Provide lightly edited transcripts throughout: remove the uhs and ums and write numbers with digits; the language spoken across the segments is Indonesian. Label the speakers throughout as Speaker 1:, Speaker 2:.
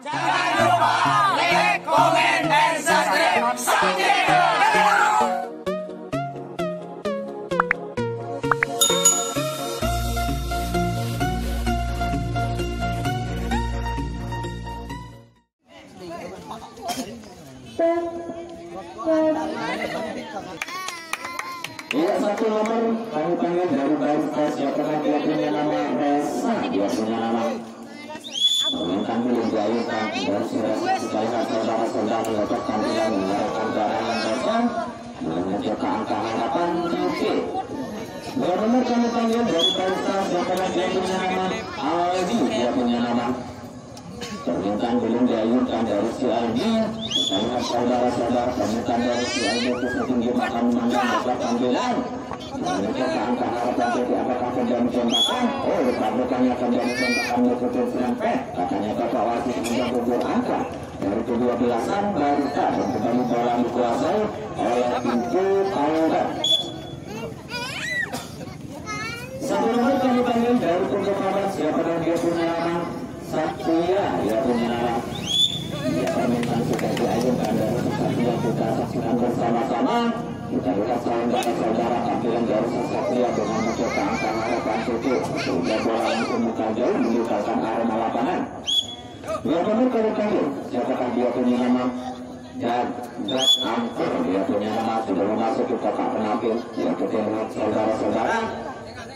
Speaker 1: Jangan lupa like, comment, and subscribe.
Speaker 2: Ya, satu nomor kami panggil dari barista siapa dia punya nama Resa, dia punya nama yang belum diayunkan dari supaya saudara-saudara melihat tampilan menggunakan barang yang kosong menunjukkan angka harapan titik. Dua nomor kami panggil dari barista siapa dia punya nama Aldi, dia punya nama permintaan belum diayunkan dari si Aldi. Melihat saudara-saudara permintaan dari si Aldi itu setinggi makan memandang dapat tampilan menunjukkan angka harapan titik. Apakah terjadi tembakan? Oh, bukannya terjadi tembakan putus serempet. Katanya Bapak Wasit sudah gugur angka dari kedua belasan barista dan kembali bola dikuasai oleh pintu Paudan. Satu nomor kami panggil dari pintu Paudan siapa dan dia punya nama Satria, dia punya nama. Dia permintaan sudah diayunkan dari Satria, kita saksikan bersama-sama. Kita lihat saudara-saudara tampilan dari Satria dengan mencoba angka harapan titik. Sudah bola langsung muka jauh meninggalkan arena lapangan. Dua nomor kali panggil siapakah dia punya nama dan Angkur, dia punya nama sudah masuk ke kotak penampil. Ya, kita lihat saudara-saudara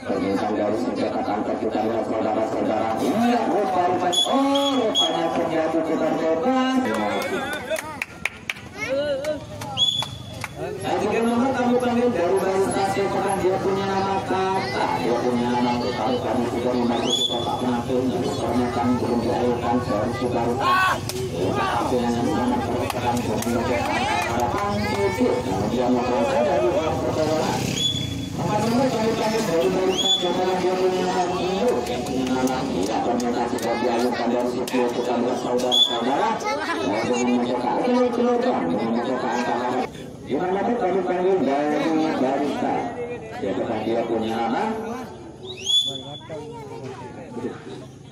Speaker 2: permintaan dari senjata angkat. Kita lihat saudara-saudara. Iya, rupanya terjadi kita bebas. Tiga nomor kami panggil dari barista siapakah dia punya nama Kata, dia punya nama kalau kami sudah memasuki kotak penampil dan permintaan belum diajukan dari si barista. Tampilan yang sangat terkesan menunjukkan harapan titik. Kemudian memperoleh dari orang pertolongan. Empat nomor kami panggil dari barista siapakah dia punya nama Iyo, yang punya nama Iya. Permintaan sudah diajukan dari situ. Kita lihat saudara-saudara dengan menunjukkan angka harapan. Lima nomor kami panggil dari barista siapakah dia punya nama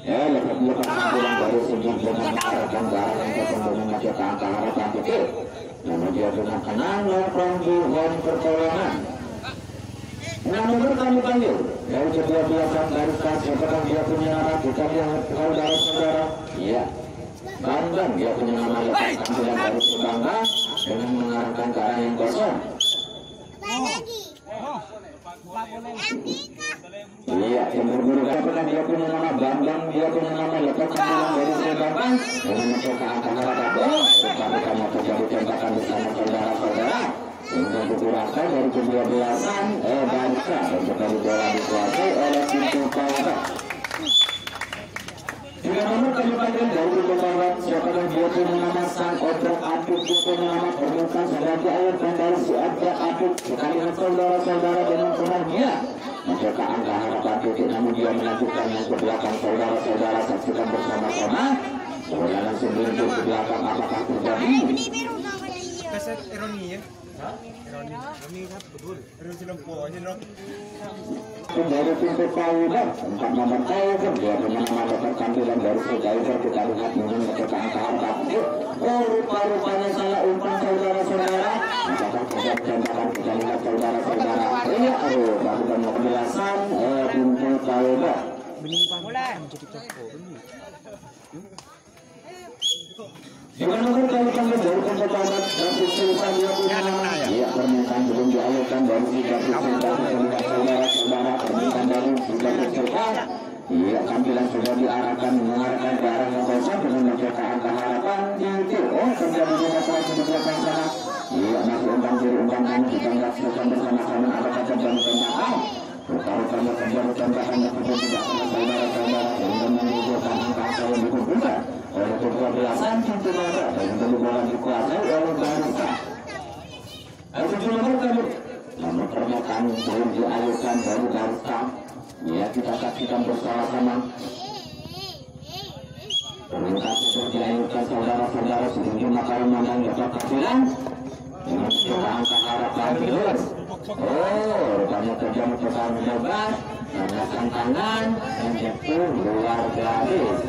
Speaker 2: lepas dia tampilan dari sejak dengan mengarahkan ke arah yang tertentu mengajak angka harapan titik. Nama dia dengan kenal dan pertolongan. Enam nomor kami panggil dari kedua belasan barista siapakah dia punya nama. Kita lihat saudara-saudara. Iya, Bambang, dia punya nama lepas tampilan dari si Bambang dengan mengarahkan ke arah yang kosong. Iya, yang berburu siapakah dia punya nama Bambang, dia punya nama lepas tampilan dari si Bambang dengan mencoba angka harapan. Bukannya terjadi tembakan di sana saudara-saudara. Sehingga dikurangkan dari kedua belasan barista dan kembali bola dikuasai oleh pintu Paudan. Tiga nomor kami panggil dari pintu Paudan siapakah dia punya nama Sang Odrak Aduk, dia punya nama permintaan sudah diajukan dari si Odrak Aduk. Kita lihat saudara-saudara dengan tenangnya mencoba angka harapan titik, namun dia melanjutkannya ke belakang. Saudara-saudara saksikan bersama-sama. Bola langsung meluncur ke belakang. Apakah terjadi?
Speaker 3: Keset ironi ya. Ironi kan betul. Ironi lemponya dong.
Speaker 2: Dari pintu Paudan, empat nomor Paudan, dia punya nama lepas tampilan dari Sejaizer. Kita lihat dengan mencoba angka harapan. Oh, rupa-rupanya salah umpan saudara-saudara. Apakah terjadi tembakan? Kita lihat saudara-saudara. Iya, baru banyak penjelasan pintu Paudan.
Speaker 3: Mulai menjadi toko.
Speaker 2: Jika nomor kali panggil dari pintu Paudan dan Sultan dia punya nama. Iya, permintaan belum dialihkan dari Sultan. Saudara-saudara permintaan dari Sultan. Iya, tampilan sudah diarahkan mengarahkan ke arah yang kosong dengan mencoba angka harapan titik. Oh, terjadi masalah di belakang sana. Iya, masih umpan kiri umpan kanan. Kita saksikan bersama-sama apakah terjadi tembakan. Rupa-rupanya terjadi tembakan yang tidak sama saudara-saudara yang menunjukkan angka yang dikumpulkan oleh kedua belasan pintu Paudan dan kembali bola dikuasai oleh barista. Tujuh nomor kami nomor permintaan belum diajukan dari barista. Ya, kita saksikan bersama-sama. Permintaan sudah diajukan saudara-saudara setinggi mata memandang dapat tampilan dengan coba angka harapan terus. Oh, rupanya terjadi pertahanan bebas. Menggunakan tangan yang jatuh luar garis.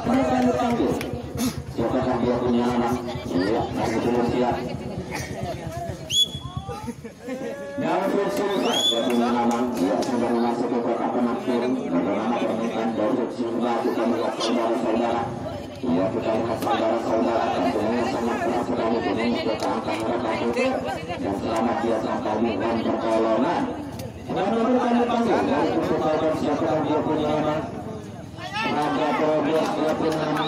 Speaker 2: Mereka dipanggil punya nama. Iya, masih belum siap. Dalam Silva dia punya nama. Iya, sudah masuk ke kotak penakdir. Bagaimana permintaan dari Silva kita lihat saudara-saudara. Iya, kita lihat saudara-saudara. Tentunya sangat keras sekali ini untuk angka harapan itu. Dan selamat dia sampai dengan pertolongan. Namun kami panggil dari untuk kawan siapa dia punya nama. Raja Progres dia punya nama.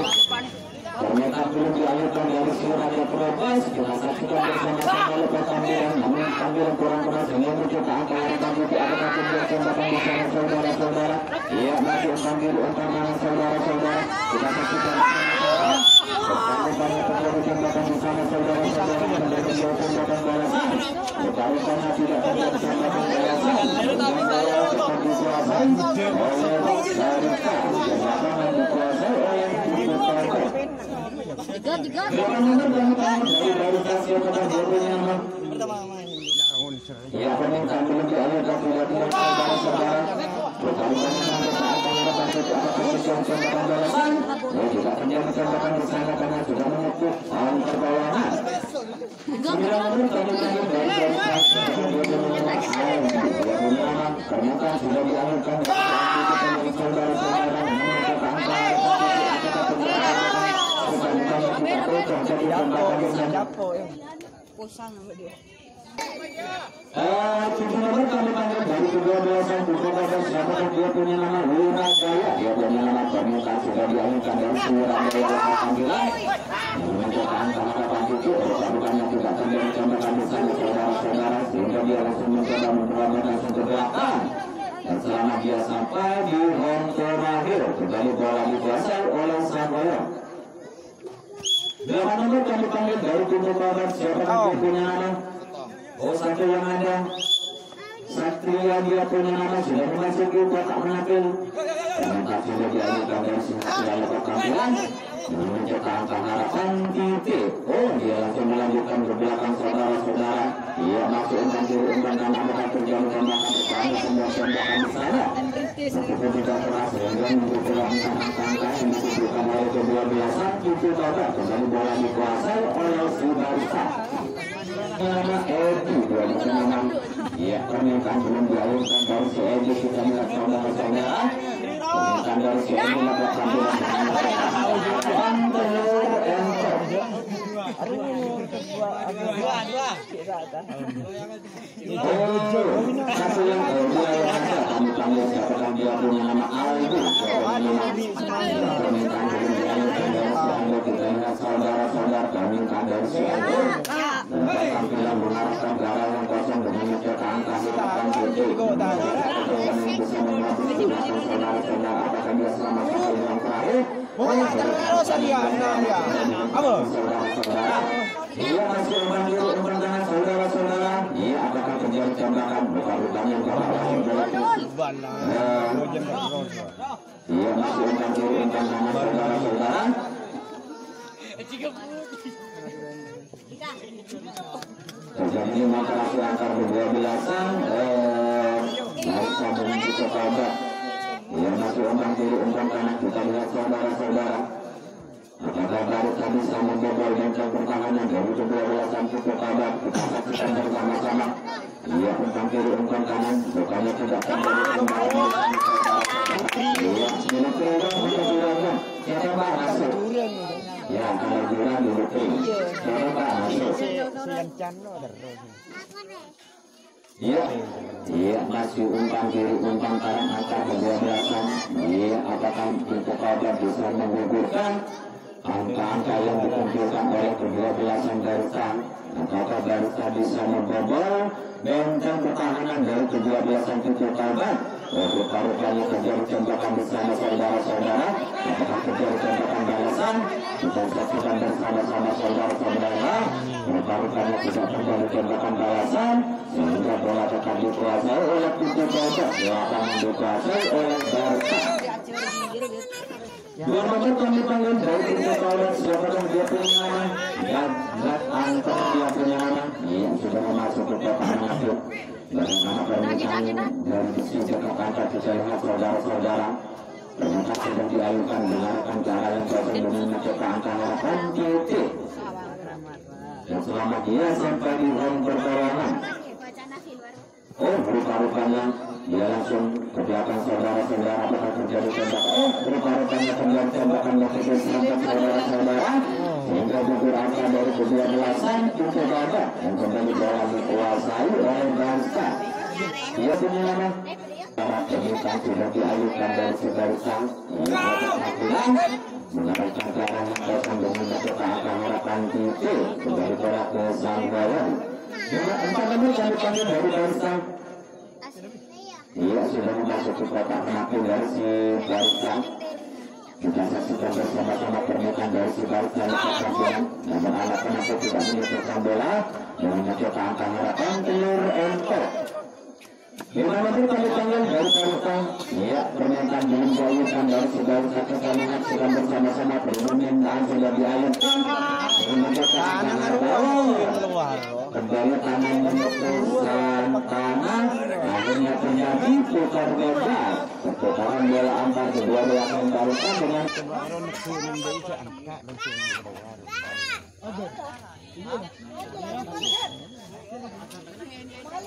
Speaker 2: Ternyata belum dialihkan dari si Raja Progres. Kita saksikan bersama-sama oleh pertandingan. Namun panggilan kurang keras ini mencoba angka harapan itu. Apakah dia tembakan di sana saudara-saudara? Iya, masih panggil untuk mana saudara-saudara. Kita saksikan bersama-sama terjadi tembakan di sana saudara-saudara. Menjadi tembakan balasan. Bukannya tidak terjadi tembakan balasan. Tetap dikuasai oleh Sarika. Tembakan dikuasai oleh ya, peningkatan belum dialihkan tidak saudara-saudara. Tidak terjadi tembakan di sana karena sudah menyebut pertolongan. 9 menit ternyata sudah dialihkan saudara-saudara. Kami panggil dari kedua belasan bukan siapakah dia punya nama Wirajaya. Dia punya nama permintaan sudah dialihkan dari Wirajaya panggilan. Menunjukkan harapan itu bukannya tidak terjadi tembakan di sana saudara-saudara sehingga dia langsung mencoba memperlambatkan ke belakang. Dan selama dia sampai di home terakhir kembali bola dikuasai oleh Saboyo. 8 menit kami panggil dari timur barat siapakah dia punya nama. Oh, satu yang ada Satria dia punya nama sudah memasuki kotak penalti. Ternyata sudah dialihkan dari Satria ke tampilan menuju ke angka harapan titik. Oh, dia langsung melanjutkan ke belakang saudara-saudara. Ia masuk umpan kiri umpan kanan apakah terjadi tembakan pertama semua tembakan di sana. Meskipun tidak keras sehingga menjadi angka-angka yang disebutkan oleh kedua belasan itu total kembali bola dikuasai oleh Sudarsa. Nama Edi 2006. Ya, permintaan belum dialihkan dari si Edi. Kita melihat saudara-saudara. Permintaan dari si Edi melakukan tampilan satu yang kedua yang ada kami panggil siapakah dia punya nama Aldi. Permintaan belum dialihkan dari si Aldi. Kita lihat saudara-saudara permintaan dari si Aldi. Tampilan mengarahkan darah yang kosong dengan mencetak angka harapan titik. Bisa mengambil saudara-saudara apakah dia selamat sampai yang terakhir. Saudara-saudara, dia masih memanggil umpan tangan saudara-saudara. Iya, apakah terjadi tembakan bukan rupanya iya masih umpan kiri umpan tangan saudara-saudara. Terjadi makalasi angkar kedua belasan Naisa dengan Cicokaba. Ia masih umpan kiri umpan kanan. Kita lihat saudara-saudara apakah Garut bisa membobol benteng pertahanan dari kedua belasan Cicokaba. Kita saksikan bersama-sama. Ia umpan kiri umpan kanan bukannya tidak terjadi tembakan. Ia milik Rerong untuk Juragan. Siapa masuk? Ya, kalau Juragan milik Rerong. Siapa masuk? Iya, masih umpan kiri umpan kanan angka kedua belasan. Iya, apakah Cicokaba bisa menggugurkan angka-angka yang dikumpulkan oleh kedua belasan Garuta? Apakah Garuta bisa membobol benteng pertahanan dari kedua belasan Cicokaba? Rupa-rupanya terjadi tembakan bersama saudara-saudara. Apakah terjadi tembakan balasan? Kita saksikan bersama-sama saudara-saudara. Rupa-rupanya tidak terjadi tembakan balasan sehingga bola tetap dikuasai oleh Cicokaba. Bola akan dikuasai oleh Garuta. 2 nomor kami panggil dari Cicokaba. Siapakah dia punya nama? Zat Anton dia punya nama. Iya, sudah masuk ke kotak penalti. Bagaimana permintaan dari Cicokaba angkat kita lihat saudara-saudara. Ternyata sudah diayukan dengarkan cara yang kosong dengan mencetak angka harapan titik. selamat dia sampai di home pertolongan. Oh, rupa-rupanya dia langsung ke belakang saudara-saudara bakal terjadi tembak. Oh, rupa-rupanya terjadi tembakan waktu sampai saudara-saudara sehingga gugur angka dari kedua belasan cukup gagah yang kembali bola dikuasai oleh Barca. Dia punya nama para penyumbang sudah dialihkan dari sebarisan mengabaikan pelarangan kosong dengan mencoba angka harapan TV kembali bola ke Sanggawan. Empat nomor yang dipanggil dari Barca. Ia sudah memasuki kotak penalti dari si Barca. Kita saksikan bersama-sama permukaan dari si Barca yang namun anak penalti tidak menyebutkan bola dengan mencoba angka harapan telur entok. Lima menit kami panggil dari Barca. Ia pernyataan belum diayunkan dari si Barca. Kita menyaksikan bersama-sama permintaan sudah diayunkan dengan mencoba angka harapan. Kembali tangan memutuskan tangan, akhirnya terjadi putar bebas. Pertukaran bola antar kedua belakang Barca dengan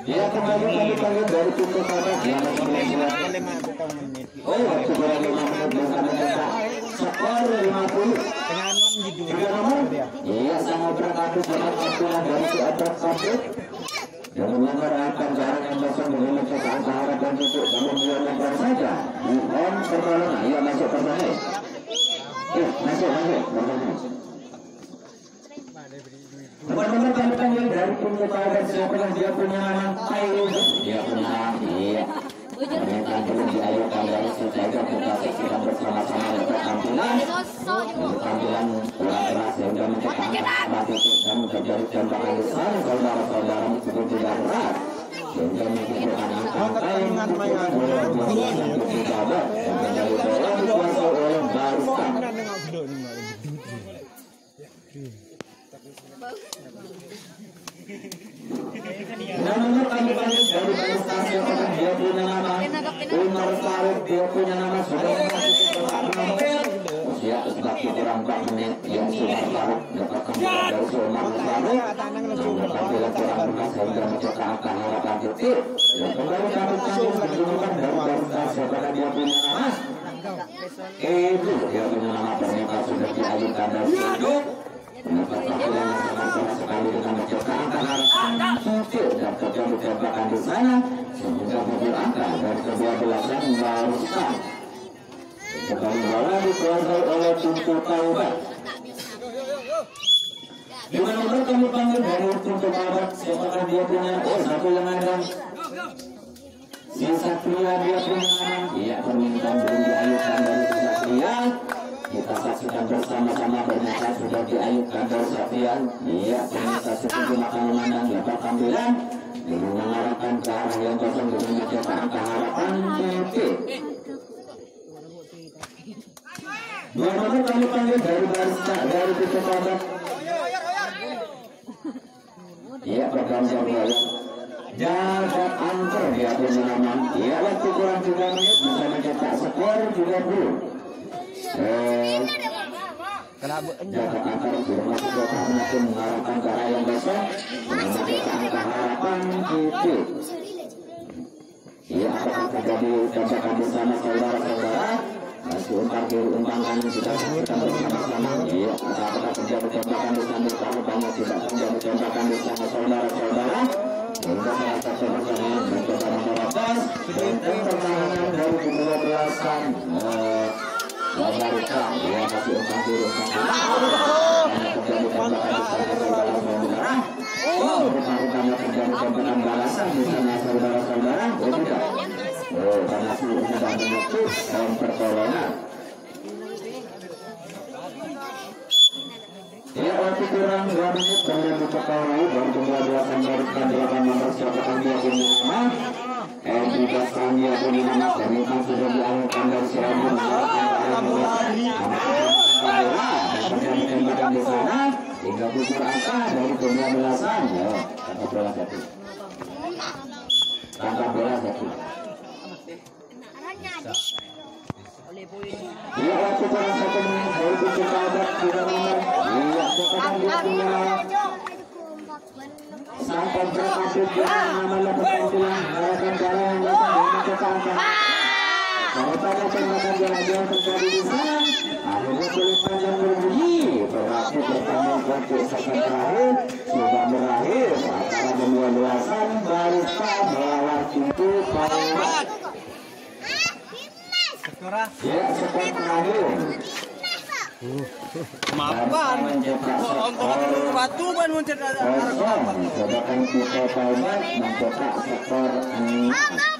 Speaker 2: dia kembali kami dari pintu kanan. Oh, sudah 5 menit bersama kita. Skor 50. Iya, sangat berkati dengan aturan dari si Abrak Sabit yang mengarahkan jarak yang kosong dengan mencoba angka harapan tutup namun dia memperang saja di home pertolongan. Iya, masuk pertolongan. Masuk pertolongan. Teman-teman kami panggil dari pintu kanan. Siapakah dia punya nama? Dia punya iya. Permintaan belum diayunkan dari si Tiger. Kita saksikan bersama-sama untuk tampilan kurang keras sehingga mencetak tutup dan terjadi tembakan besar saudara-saudara meskipun tidak berat sehingga menunjukkan angka yang menjadi bola dikuasai oleh Barca. Namun kami panggil dari prestasi yang dia punya nama Umar Farid, dia punya nama sudah memasuki pertandingan. Usia sebagai kurang 4 menit yang Umar Farid dapatkan dari Umar Farid tampilan kurang bekas sehingga mencetak angka harapan titik. Dan kembali kami panggil menunjukkan dari prestasi karena dia punya nama Edu, dia punya nama pernyataan sudah diajukan dari Edu. Mendapat tampilan yang sangat keras sekali dengan mencoba angka harapan titik dan terjadi tembakan di sana sehingga mobil angka dari kedua belasan Barca. Kembali bola dikuasai oleh pintu Taubat. Di mana kami panggil dari pintu Taubat. Siapakah dia punya satu yang ada? Si Satria dia punya nama. Ia permintaan belum diayunkan dari Satria. Kita saksikan bersama-sama pernyataan sudah diayunkan dari Satria. Ia ternyata setuju makan memandang dapat tampilan dengan mengarahkan ke arah yang kosong dengan mencoba angka harapan titik. Dua nomor kami panggil dari Barca dari pintu Taubat. Ia bergantian bola. Jaga antar dia punya nama. Ia waktu kurang 3 menit bisa mencetak skor 30. Jaga antar masuk ke makin mengarahkan ke arah yang kosong dengan mencetak angka harapan titik. Ia akan terjadi tembakan bersama saudara-saudara. Masih umpan kita saksikan bersama-sama. Iya, apakah terjadi tembakan bersama kalau banyak tidak terjadi tembakan bersama saudara-saudara. Sehingga salah satu pertandingan mencoba nomor atas dan pertahanan dari kedua belasan Barca. Ia masih umpan terjadi tembakan bersama saudara-saudara. Oh, rupa-rupanya terjadi tembakan balasan di sana saudara-saudara. Oh tidak. Oh, karena sudah menutup dalam pertolongan. Ya, waktu kurang 2 menit kemudian diketahui baru jumlah belasan Barca 8 nomor siapakah dia punya nama. Juga sekarang dia punya nama permintaan sudah dialihkan dari Serabun mengarahkan ke arah dan terjadi tembakan di sana hingga gugur angka dari kedua belasan. Ya, tangkap bola satu. Tangkap bola satu. Ia waktu kurang 1 menit dari pintu Taubat 3 nomor. Ia sekarang dia punya Sang kontrak dengan nama lepas pulang melakukan cara yang datang ke sana. Daripada tembakan jalan-jalan terjadi di sana, akhirnya kulit panjang berbunyi. Berarti pertandingan untuk sektor terakhir sudah berakhir. Antara kedua-duasan Barista melawan Pintu Power. Ya, sektor terakhir.
Speaker 3: Mapan. Untuk batu kan muncul ada.
Speaker 2: Sedangkan Pintu Power mencetak skor 6.